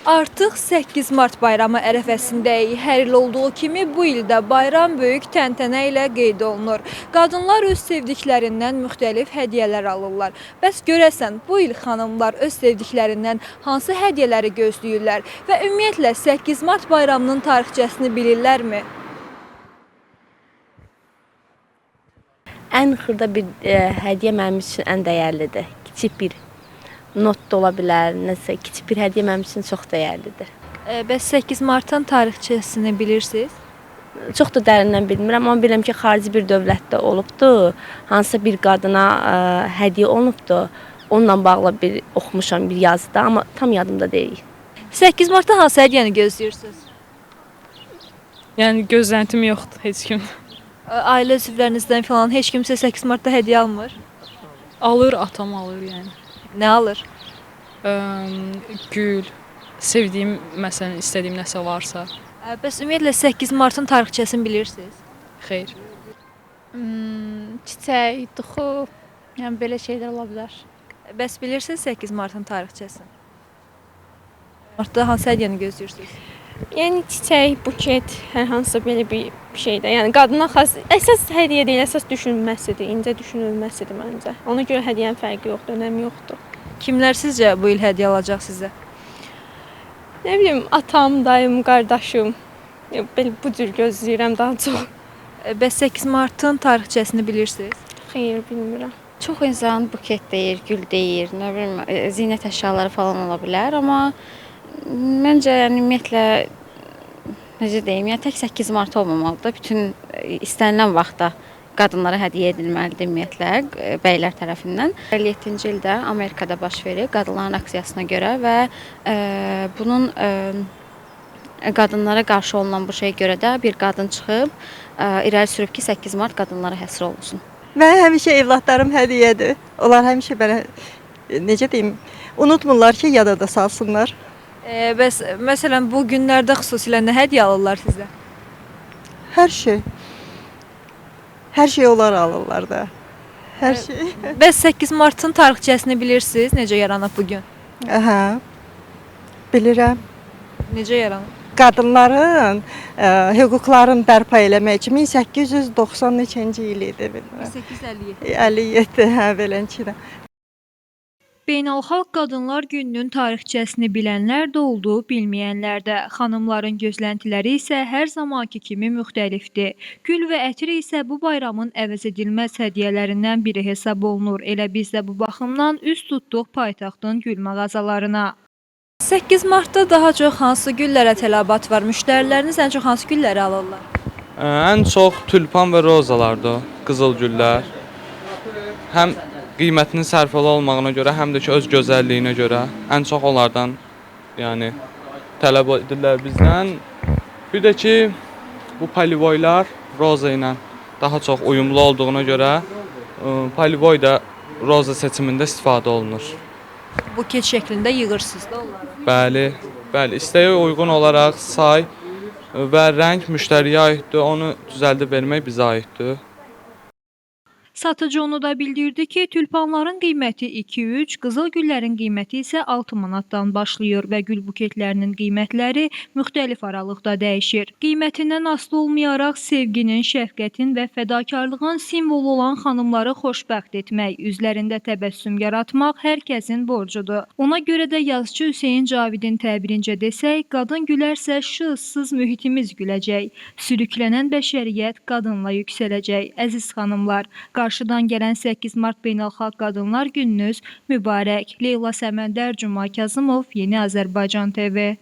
Artıq 8 Mart bayramı ərəfəsindəyik. Hər il olduğu kimi bu il də bayram böyük təntənə ilə qeyd olunur. Qadınlar öz sevdiklərindən müxtəlif hədiyyələr alırlar. Bəs görəsən bu il xanımlar öz sevdiklərindən hansı hədiyyələri gözləyirlər və ümumiyyətlə 8 Mart bayramının tarixçəsini bilirlərmi? Ən xırda bir hədiyyə mənim üçün ən dəyərlidir. Kiçik bir not da ola bilər, nəsə kiçik bir hədiyyə mənim üçün çox dəyərlidir. Bəs 8 Martın tarixçəsini bilirsiniz? Çox da dərindən bilmirəm, amma bilirəm ki, xarici bir dövlətdə olubdu, hansısa bir qadına hədiyyə olunubdu. Onunla bağlı bir oxumuşam bir yazıda, amma tam yadımda deyil. 8 Martda hansı hədiyyəni gözləyirsiniz? Yəni gözləntim yoxdur heç kim. Ailə üzvlərinizdən falan heç kimsə 8 Martda hədiyyə almır. Alır, atam alır yəni. Nə alır? Gül, sevdiyim, məsələn, istədiyim nəsə varsa, Bəs ümumiyyətlə 8 Martın tarixçəsini bilirsiniz? xeyr. Çiçək, duxu, yəni belə şeylər ola bilər. Bəs bilirsiniz 8 Martın tarixçəsini? Martda hansı hədiyyəni gözləyirsiniz? Yəni çiçək, buket, hər hansısa belə bir şeydə. Yəni qadına xas əsas hədiyyə deyil, əsas düşünülməsidir, incə düşünülməsidir məncə. Ona görə hədiyyənin fərqi yoxdur, önəmi yoxdur. Kimlər sizcə bu il hədiyyə alacaq sizə? Nə bilim, atam, dayım, qardaşım. Belə bu cür gözləyirəm daha çox. Bəs 8 Martın tarixçəsini bilirsiniz? Xeyr, bilmirəm. Çox insan buket deyir, gül deyir, nə bilim, zinət əşyaları falan ola bilər, amma məncə yəni ümumiyyətlə necə deyim, yəni tək 8 Mart olmamalıdır. Bütün istənilən vaxtda qadınlara hədiyyə edilməlidir ümumiyyətlə bəylər tərəfindən. 57-ci ildə Amerikada baş verir qadınların aksiyasına görə və bunun qadınlara qarşı olunan bu şeyə görə də bir qadın çıxıb irəli sürüb ki, 8 Mart qadınlara həsr olunsun. Mən həmişə evladlarım hədiyyədir. Onlar həmişə belə necə deyim, unutmurlar ki, yada da salsınlar. Bəs məsələn bu günlərdə xüsusilə nə hədiyyə alırlar sizə? Hər şey. Hər şey onlar alırlar da. Hər şey. Bəs 8 Martın tarixçəsini bilirsiniz? Necə yaranıb bu gün? Aha. Bilirəm. Necə yaranıb? Qadınların hüquqlarını bərpa eləmək üçün 1890 neçənci il idi bilmirəm. 1857. 57, hə beləncədə. Beynəlxalq Qadınlar Gününün tarixçəsini bilənlər də oldu, bilməyənlər də. Xanımların gözləntiləri isə hər zamanki kimi müxtəlifdir. Gül və ətir isə bu bayramın əvəzedilməz hədiyyələrindən biri hesab olunur. Elə biz də bu baxımdan üz tutduq paytaxtın gül mağazalarına. 8 Martda daha çox hansı güllərə tələbat var? Müştəriləriniz ən çox hansı gülləri alırlar? Ən çox tülpan və rozalardır, qızıl güllər. Həm qiymətinin sərfəli olmağına görə, həm də ki öz gözəlliyinə görə ən çox onlardan yəni tələb edirlər bizdən. Bir də ki bu polivoylar roza ilə daha çox uyumlu olduğuna görə polivoy da roza seçimində istifadə olunur. Buket şəklində yığırsınız da onları. Bəli, istəyə uyğun olaraq say və rəng müştəriyə aiddir, onu düzəldib vermək bizə aiddir. Satıcı onu da bildirdi ki, tülpanların qiyməti 2-3, qızıl güllərin qiyməti isə 6 manatdan başlayır və gül buketlərinin qiymətləri müxtəlif aralıqda dəyişir. Qiymətindən asılı olmayaraq sevginin, şəfqətin və fədakarlığın simvolu olan xanımları xoşbəxt etmək, üzlərində təbəssüm yaratmaq hər kəsin borcudur. Ona görə də yazıcı Hüseyn Cavidin təbirincə desək, qadın gülərsə şığsız mühitimiz güləcək, sürüklənən bəşəriyyət qadınla yüksələcək. Əziz xanımlar, qarşıdan gələn 8 Mart Beynəlxalq Qadınlar Gününüz mübarək. Leyla Səməndər, Cuma Kazımov, Yeni Azərbaycan TV.